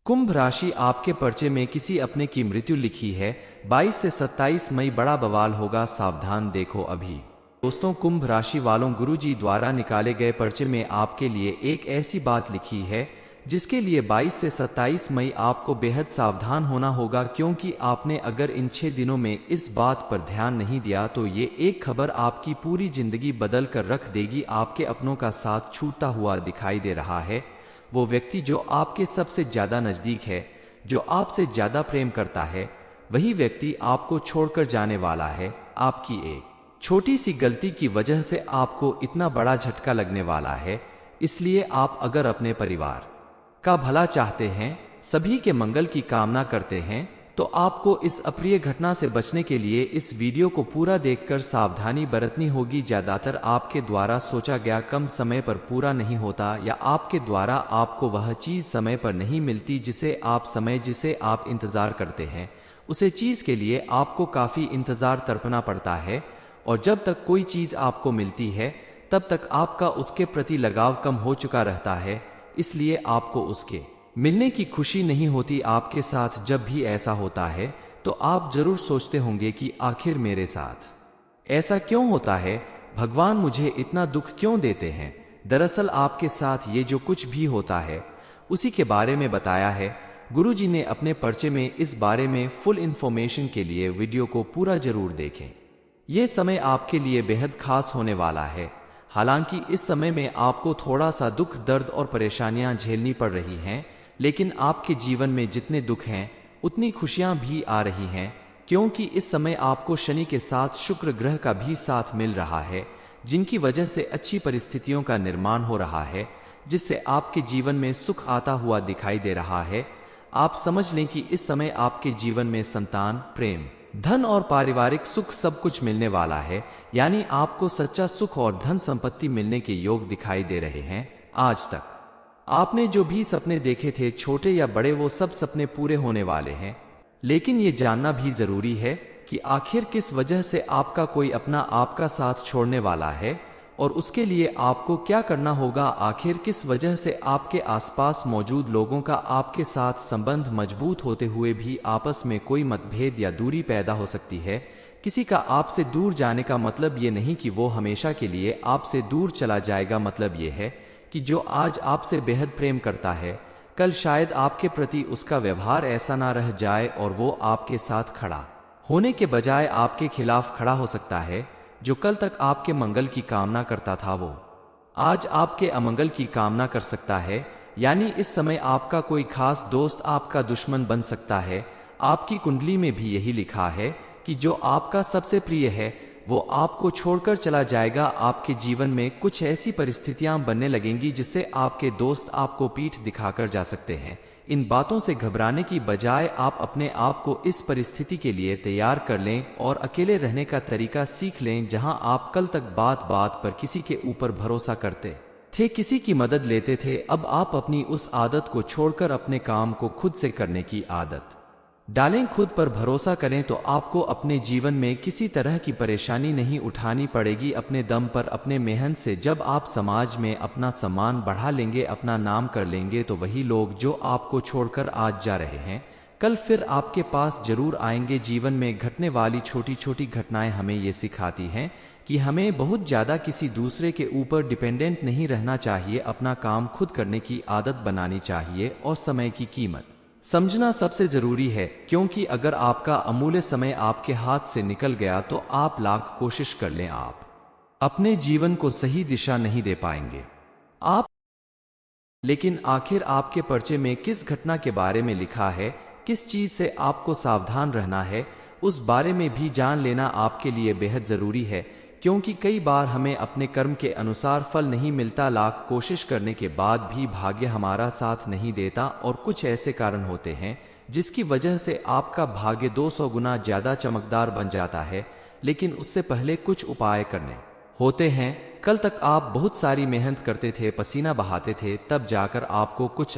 कुंभ राशि आपके पर्चे में किसी अपने की मृत्यु लिखी है। 22 से 27 मई बड़ा बवाल होगा, सावधान देखो अभी। दोस्तों, कुंभ राशि वालों, गुरुजी द्वारा निकाले गए पर्चे में आपके लिए एक ऐसी बात लिखी है जिसके लिए 22 से 27 मई आपको बेहद सावधान होना होगा, क्योंकि आपने अगर इन 6 दिनों में इस बात पर ध्यान नहीं दिया तो ये एक खबर आपकी पूरी जिंदगी बदल कर रख देगी। आपके अपनों का साथ छूटता हुआ दिखाई दे रहा है। वो व्यक्ति जो आपके सबसे ज्यादा नजदीक है, जो आपसे ज्यादा प्रेम करता है, वही व्यक्ति आपको छोड़कर जाने वाला है। आपकी एक छोटी सी गलती की वजह से आपको इतना बड़ा झटका लगने वाला है। इसलिए आप अगर अपने परिवार का भला चाहते हैं, सभी के मंगल की कामना करते हैं, तो आपको इस अप्रिय घटना से बचने के लिए इस वीडियो को पूरा देखकर सावधानी बरतनी होगी। ज्यादातर आपके द्वारा सोचा गया कम समय पर पूरा नहीं होता, या आपके द्वारा आपको वह चीज समय पर नहीं मिलती जिसे आप इंतजार करते हैं। उसे चीज के लिए आपको काफी इंतजार तड़पना पड़ता है, और जब तक कोई चीज आपको मिलती है तब तक आपका उसके प्रति लगाव कम हो चुका रहता है। इसलिए आपको उसके मिलने की खुशी नहीं होती। आपके साथ जब भी ऐसा होता है तो आप जरूर सोचते होंगे कि आखिर मेरे साथ ऐसा क्यों होता है, भगवान मुझे इतना दुख क्यों देते हैं। दरअसल आपके साथ ये जो कुछ भी होता है उसी के बारे में बताया है गुरुजी ने अपने पर्चे में। इस बारे में फुल इंफॉर्मेशन के लिए वीडियो को पूरा जरूर देखें। ये समय आपके लिए बेहद खास होने वाला है। हालांकि इस समय में आपको थोड़ा सा दुख, दर्द और परेशानियां झेलनी पड़ रही हैं, लेकिन आपके जीवन में जितने दुख हैं उतनी खुशियां भी आ रही हैं, क्योंकि इस समय आपको शनि के साथ शुक्र ग्रह का भी साथ मिल रहा है, जिनकी वजह से अच्छी परिस्थितियों का निर्माण हो रहा है, जिससे आपके जीवन में सुख आता हुआ दिखाई दे रहा है। आप समझ लें कि इस समय आपके जीवन में संतान, प्रेम, धन और पारिवारिक सुख सब कुछ मिलने वाला है। यानी आपको सच्चा सुख और धन संपत्ति मिलने के योग दिखाई दे रहे हैं। आज तक आपने जो भी सपने देखे थे, छोटे या बड़े, वो सब सपने पूरे होने वाले हैं। लेकिन ये जानना भी जरूरी है कि आखिर किस वजह से आपका कोई अपना आपका साथ छोड़ने वाला है, और उसके लिए आपको क्या करना होगा। आखिर किस वजह से आपके आसपास मौजूद लोगों का आपके साथ संबंध मजबूत होते हुए भी आपस में कोई मतभेद या दूरी पैदा हो सकती है। किसी का आपसे दूर जाने का मतलब ये नहीं कि वो हमेशा के लिए आपसे दूर चला जाएगा। मतलब ये है कि जो आज आपसे बेहद प्रेम करता है, कल शायद आपके प्रति उसका व्यवहार ऐसा ना रह जाए और वो आपके साथ खड़ा होने के बजाय आपके खिलाफ खड़ा हो सकता है। जो कल तक आपके मंगल की कामना करता था, वो आज आपके अमंगल की कामना कर सकता है। यानी इस समय आपका कोई खास दोस्त आपका दुश्मन बन सकता है। आपकी कुंडली में भी यही लिखा है कि जो आपका सबसे प्रिय है वो आपको छोड़कर चला जाएगा। आपके जीवन में कुछ ऐसी परिस्थितियां बनने लगेंगी जिससे आपके दोस्त आपको पीठ दिखाकर जा सकते हैं। इन बातों से घबराने की बजाय आप अपने आप को इस परिस्थिति के लिए तैयार कर लें और अकेले रहने का तरीका सीख लें। जहां आप कल तक बात बात पर किसी के ऊपर भरोसा करते थे, किसी की मदद लेते थे, अब आप अपनी उस आदत को छोड़कर अपने काम को खुद से करने की आदत डालें। खुद पर भरोसा करें तो आपको अपने जीवन में किसी तरह की परेशानी नहीं उठानी पड़ेगी। अपने दम पर, अपने मेहनत से जब आप समाज में अपना सम्मान बढ़ा लेंगे, अपना नाम कर लेंगे, तो वही लोग जो आपको छोड़कर आज जा रहे हैं, कल फिर आपके पास जरूर आएंगे। जीवन में घटने वाली छोटी छोटी घटनाएं हमें ये सिखाती हैं कि हमें बहुत ज्यादा किसी दूसरे के ऊपर डिपेंडेंट नहीं रहना चाहिए। अपना काम खुद करने की आदत बनानी चाहिए और समय की कीमत समझना सबसे जरूरी है, क्योंकि अगर आपका अमूल्य समय आपके हाथ से निकल गया तो आप लाख कोशिश कर लें, आप अपने जीवन को सही दिशा नहीं दे पाएंगे। लेकिन आखिर आपके पर्चे में किस घटना के बारे में लिखा है, किस चीज से आपको सावधान रहना है, उस बारे में भी जान लेना आपके लिए बेहद जरूरी है। क्योंकि कई बार हमें अपने कर्म के अनुसार फल नहीं मिलता, लाख कोशिश करने के बाद भी भाग्य हमारा साथ नहीं देता, और कुछ ऐसे कारण होते हैं जिसकी वजह से आपका भाग्य 200 गुना ज्यादा चमकदार बन जाता है। लेकिन उससे पहले कुछ उपाय करने होते हैं। कल तक आप बहुत सारी मेहनत करते थे, पसीना बहाते थे, तब जाकर आपको कुछ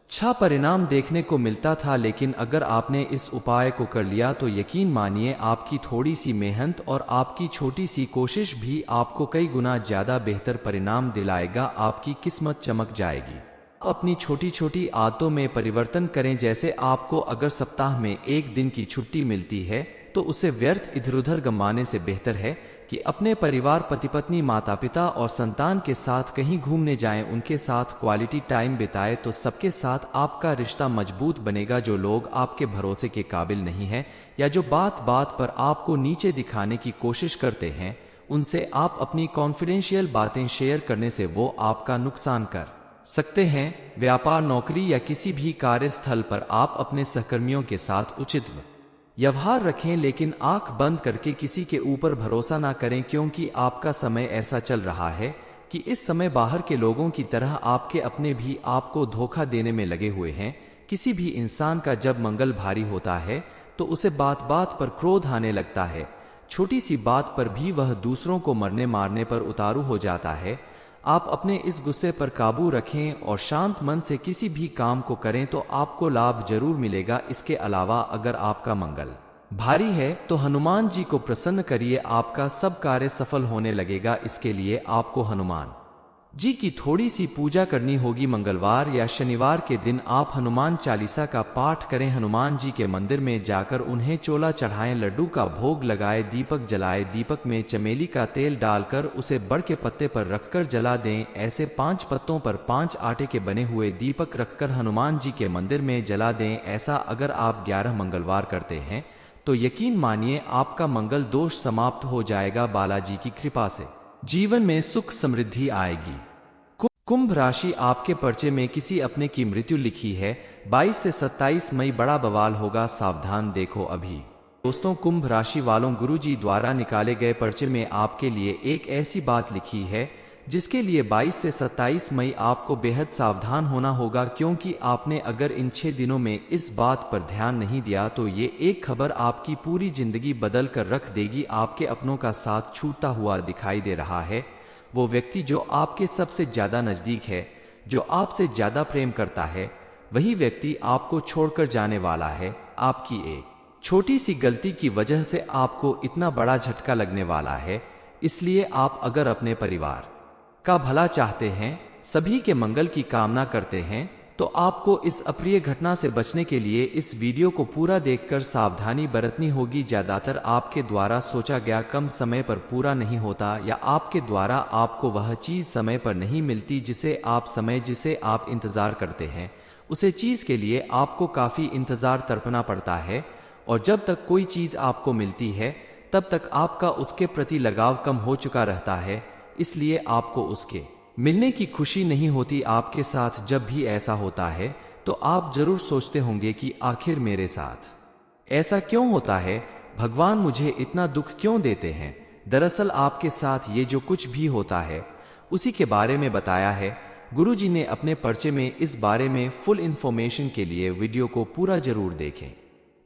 अच्छा परिणाम देखने को मिलता था। लेकिन अगर आपने इस उपाय को कर लिया तो यकीन मानिए आपकी थोड़ी सी मेहनत और आपकी छोटी सी कोशिश भी आपको कई गुना ज्यादा बेहतर परिणाम दिलाएगा। आपकी किस्मत चमक जाएगी। अपनी छोटी छोटी आदतों में परिवर्तन करें। जैसे आपको अगर सप्ताह में एक दिन की छुट्टी मिलती है तो उसे व्यर्थ इधर उधर गंवाने से बेहतर है कि अपने परिवार, पति पत्नी, माता पिता और संतान के साथ कहीं घूमने जाएं, उनके साथ क्वालिटी टाइम बिताएं। तो सबके साथ आपका रिश्ता मजबूत बनेगा। जो लोग आपके भरोसे के काबिल नहीं हैं या जो बात बात पर आपको नीचे दिखाने की कोशिश करते हैं, उनसे आप अपनी कॉन्फिडेंशियल बातें शेयर करने से वो आपका नुकसान कर सकते हैं। व्यापार, नौकरी या किसी भी कार्यस्थल पर आप अपने सहकर्मियों के साथ उचित व्यवहार रखें, लेकिन आंख बंद करके किसी के ऊपर भरोसा ना करें, क्योंकि आपका समय ऐसा चल रहा है कि इस समय बाहर के लोगों की तरह आपके अपने भी आपको धोखा देने में लगे हुए हैं। किसी भी इंसान का जब मंगल भारी होता है तो उसे बात बात पर क्रोध आने लगता है। छोटी सी बात पर भी वह दूसरों को मरने मारने पर उतारू हो जाता है। आप अपने इस गुस्से पर काबू रखें और शांत मन से किसी भी काम को करें तो आपको लाभ जरूर मिलेगा। इसके अलावा अगर आपका मंगल भारी है तो हनुमान जी को प्रसन्न करिए, आपका सब कार्य सफल होने लगेगा। इसके लिए आपको हनुमान जी की थोड़ी सी पूजा करनी होगी। मंगलवार या शनिवार के दिन आप हनुमान चालीसा का पाठ करें। हनुमान जी के मंदिर में जाकर उन्हें चोला चढ़ाएं, लड्डू का भोग लगाएं, दीपक जलाएं। दीपक में चमेली का तेल डालकर उसे बड़ के पत्ते पर रखकर जला दें। ऐसे 5 पत्तों पर 5 आटे के बने हुए दीपक रखकर हनुमान जी के मंदिर में जला दें। ऐसा अगर आप 11 मंगलवार करते हैं तो यकीन मानिए आपका मंगल दोष समाप्त हो जाएगा। बालाजी की कृपा से जीवन में सुख समृद्धि आएगी। कुंभ राशि, आपके पर्चे में किसी अपने की मृत्यु लिखी है। 22 से 27 मई बड़ा बवाल होगा, सावधान देखो अभी। दोस्तों, कुंभ राशि वालों, गुरुजी द्वारा निकाले गए पर्चे में आपके लिए एक ऐसी बात लिखी है जिसके लिए 22 से 27 मई आपको बेहद सावधान होना होगा, क्योंकि आपने अगर इन 6 दिनों में इस बात पर ध्यान नहीं दिया तो ये एक खबर आपकी पूरी जिंदगी बदल कर रख देगी। आपके अपनों का साथ छूटता हुआ दिखाई दे रहा है। वो व्यक्ति जो आपके सबसे ज्यादा नजदीक है, जो आपसे ज्यादा प्रेम करता है, वही व्यक्ति आपको छोड़कर जाने वाला है। आपकी एक छोटी सी गलती की वजह से आपको इतना बड़ा झटका लगने वाला है। इसलिए आप अगर अपने परिवार का भला चाहते हैं, सभी के मंगल की कामना करते हैं, तो आपको इस अप्रिय घटना से बचने के लिए इस वीडियो को पूरा देखकर सावधानी बरतनी होगी। ज्यादातर आपके द्वारा सोचा गया कम समय पर पूरा नहीं होता, या आपके द्वारा आपको वह चीज समय पर नहीं मिलती जिसे आप इंतजार करते हैं। उसे चीज के लिए आपको काफी इंतजार तड़पना पड़ता है, और जब तक कोई चीज आपको मिलती है तब तक आपका उसके प्रति लगाव कम हो चुका रहता है। इसलिए आपको उसके मिलने की खुशी नहीं होती। आपके साथ जब भी ऐसा होता है तो आप जरूर सोचते होंगे कि आखिर मेरे साथ ऐसा क्यों होता है, भगवान मुझे इतना दुख क्यों देते हैं। दरअसल आपके साथ ये जो कुछ भी होता है उसी के बारे में बताया है। गुरुजी ने अपने पर्चे में इस बारे में फुल इंफॉर्मेशन के लिए वीडियो को पूरा जरूर देखें।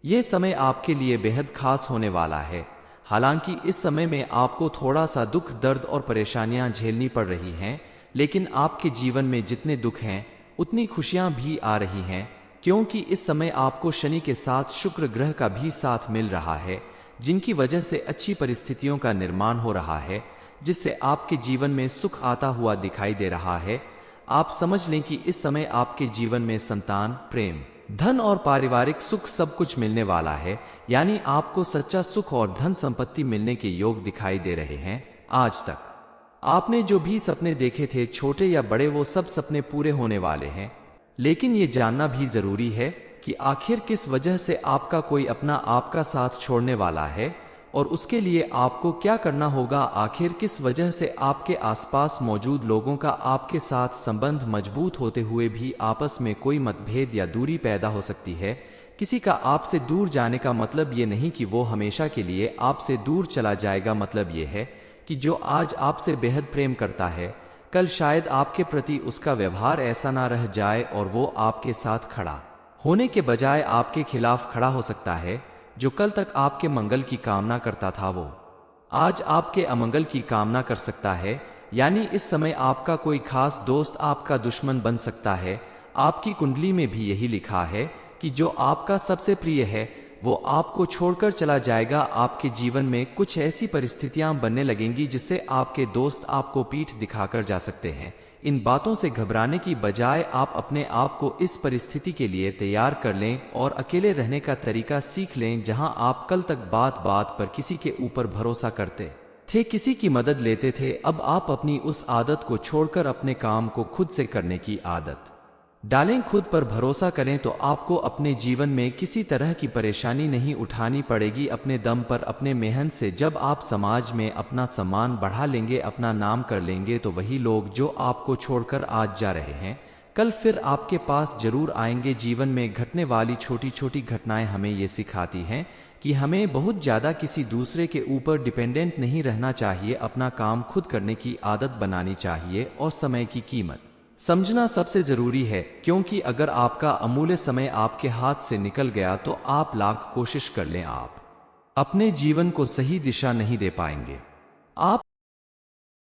यह समय आपके लिए बेहद खास होने वाला है। हालांकि इस समय में आपको थोड़ा सा दुख, दर्द और परेशानियां झेलनी पड़ रही हैं, लेकिन आपके जीवन में जितने दुख हैं उतनी खुशियां भी आ रही हैं, क्योंकि इस समय आपको शनि के साथ शुक्र ग्रह का भी साथ मिल रहा है, जिनकी वजह से अच्छी परिस्थितियों का निर्माण हो रहा है, जिससे आपके जीवन में सुख आता हुआ दिखाई दे रहा है। आप समझ लें कि इस समय आपके जीवन में संतान, प्रेम, धन और पारिवारिक सुख सब कुछ मिलने वाला है। यानी आपको सच्चा सुख और धन संपत्ति मिलने के योग दिखाई दे रहे हैं। आज तक आपने जो भी सपने देखे थे, छोटे या बड़े, वो सब सपने पूरे होने वाले हैं। लेकिन ये जानना भी जरूरी है कि आखिर किस वजह से आपका कोई अपना आपका साथ छोड़ने वाला है, और उसके लिए आपको क्या करना होगा। आखिर किस वजह से आपके आसपास मौजूद लोगों का आपके साथ संबंध मजबूत होते हुए भी आपस में कोई मतभेद या दूरी पैदा हो सकती है। किसी का आपसे दूर जाने का मतलब ये नहीं कि वो हमेशा के लिए आपसे दूर चला जाएगा। मतलब ये है कि जो आज आपसे बेहद प्रेम करता है, कल शायद आपके प्रति उसका व्यवहार ऐसा ना रह जाए और वो आपके साथ खड़ा होने के बजाय आपके खिलाफ खड़ा हो सकता है। जो कल तक आपके मंगल की कामना करता था, वो आज आपके अमंगल की कामना कर सकता है। यानी इस समय आपका कोई खास दोस्त आपका दुश्मन बन सकता है। आपकी कुंडली में भी यही लिखा है कि जो आपका सबसे प्रिय है वो आपको छोड़कर चला जाएगा। आपके जीवन में कुछ ऐसी परिस्थितियां बनने लगेंगी जिससे आपके दोस्त आपको पीठ दिखाकर जा सकते हैं। इन बातों से घबराने की बजाय आप अपने आप को इस परिस्थिति के लिए तैयार कर लें और अकेले रहने का तरीका सीख लें, जहां आप कल तक बात बात पर किसी के ऊपर भरोसा करते थे, किसी की मदद लेते थे। अब आप अपनी उस आदत को छोड़कर अपने काम को खुद से करने की आदत डालें। खुद पर भरोसा करें तो आपको अपने जीवन में किसी तरह की परेशानी नहीं उठानी पड़ेगी। अपने दम पर, अपने मेहनत से जब आप समाज में अपना सम्मान बढ़ा लेंगे, अपना नाम कर लेंगे, तो वही लोग जो आपको छोड़कर आज जा रहे हैं, कल फिर आपके पास जरूर आएंगे। जीवन में घटने वाली छोटी छोटी घटनाएं हमें ये सिखाती हैं कि हमें बहुत ज्यादा किसी दूसरे के ऊपर डिपेंडेंट नहीं रहना चाहिए। अपना काम खुद करने की आदत बनानी चाहिए और समय की कीमत समझना सबसे जरूरी है, क्योंकि अगर आपका अमूल्य समय आपके हाथ से निकल गया तो आप लाख कोशिश कर लें, आप अपने जीवन को सही दिशा नहीं दे पाएंगे।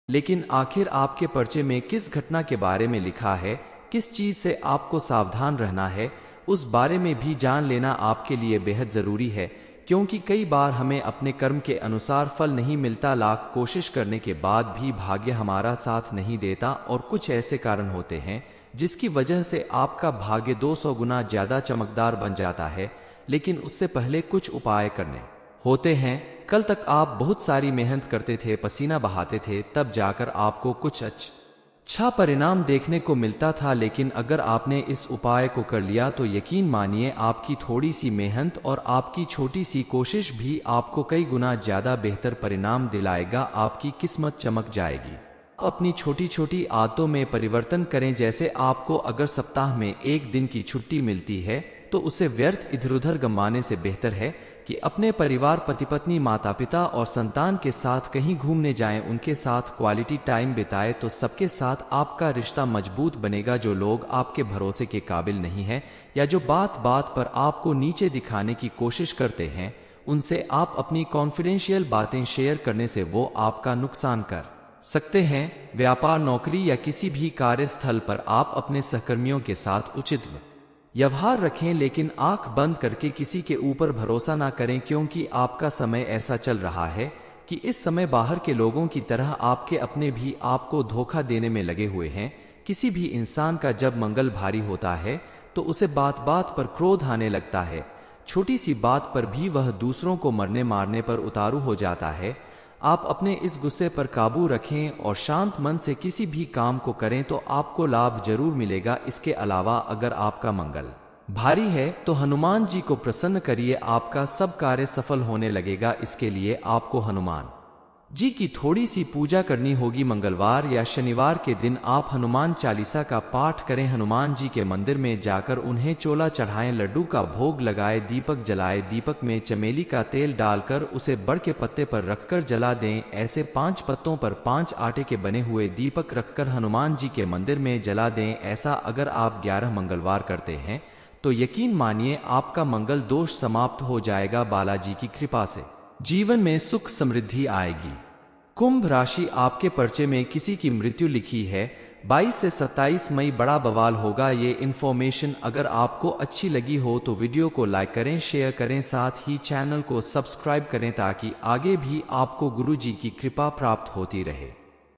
लेकिन आखिर आपके पर्चे में किस घटना के बारे में लिखा है, किस चीज से आपको सावधान रहना है, उस बारे में भी जान लेना आपके लिए बेहद जरूरी है। क्योंकि कई बार हमें अपने कर्म के अनुसार फल नहीं मिलता, लाख कोशिश करने के बाद भी भाग्य हमारा साथ नहीं देता, और कुछ ऐसे कारण होते हैं जिसकी वजह से आपका भाग्य 200 गुना ज्यादा चमकदार बन जाता है। लेकिन उससे पहले कुछ उपाय करने होते हैं। कल तक आप बहुत सारी मेहनत करते थे, पसीना बहाते थे, तब जाकर आपको कुछ अच्छा परिणाम देखने को मिलता था। लेकिन अगर आपने इस उपाय को कर लिया तो यकीन मानिए आपकी थोड़ी सी मेहनत और आपकी छोटी सी कोशिश भी आपको कई गुना ज्यादा बेहतर परिणाम दिलाएगा। आपकी किस्मत चमक जाएगी। अपनी छोटी छोटी आदतों में परिवर्तन करें। जैसे आपको अगर सप्ताह में एक दिन की छुट्टी मिलती है तो उसे व्यर्थ इधर उधर गंवाने से बेहतर है कि अपने परिवार, पति पत्नी, माता पिता और संतान के साथ कहीं घूमने जाएं, उनके साथ क्वालिटी टाइम बिताएं। तो सबके साथ आपका रिश्ता मजबूत बनेगा। जो लोग आपके भरोसे के काबिल नहीं है या जो बात बात पर आपको नीचे दिखाने की कोशिश करते हैं, उनसे आप अपनी कॉन्फिडेंशियल बातें शेयर करने से वो आपका नुकसान कर सकते हैं। व्यापार, नौकरी या किसी भी कार्यस्थल पर आप अपने सहकर्मियों के साथ उचित व्यवहार रखें, लेकिन आंख बंद करके किसी के ऊपर भरोसा ना करें, क्योंकि आपका समय ऐसा चल रहा है कि इस समय बाहर के लोगों की तरह आपके अपने भी आपको धोखा देने में लगे हुए हैं। किसी भी इंसान का जब मंगल भारी होता है तो उसे बात बात पर क्रोध आने लगता है। छोटी सी बात पर भी वह दूसरों को मरने मारने पर उतारू हो जाता है। आप अपने इस गुस्से पर काबू रखें और शांत मन से किसी भी काम को करें तो आपको लाभ जरूर मिलेगा। इसके अलावा अगर आपका मंगल भारी है तो हनुमान जी को प्रसन्न करिए, आपका सब कार्य सफल होने लगेगा। इसके लिए आपको हनुमान जी की थोड़ी सी पूजा करनी होगी। मंगलवार या शनिवार के दिन आप हनुमान चालीसा का पाठ करें। हनुमान जी के मंदिर में जाकर उन्हें चोला चढ़ाएं, लड्डू का भोग लगाएं, दीपक जलाएं। दीपक में चमेली का तेल डालकर उसे बड़ के पत्ते पर रखकर जला दें। ऐसे 5 पत्तों पर 5 आटे के बने हुए दीपक रखकर हनुमान जी के मंदिर में जला दें। ऐसा अगर आप 11 मंगलवार करते हैं तो यकीन मानिए आपका मंगल दोष समाप्त हो जाएगा। बालाजी की कृपा से जीवन में सुख समृद्धि आएगी। कुंभ राशि, आपके पर्चे में किसी की मृत्यु लिखी है। 22 से 27 मई बड़ा बवाल होगा। ये इन्फॉर्मेशन अगर आपको अच्छी लगी हो तो वीडियो को लाइक करें, शेयर करें, साथ ही चैनल को सब्सक्राइब करें ताकि आगे भी आपको गुरु जी की कृपा प्राप्त होती रहे।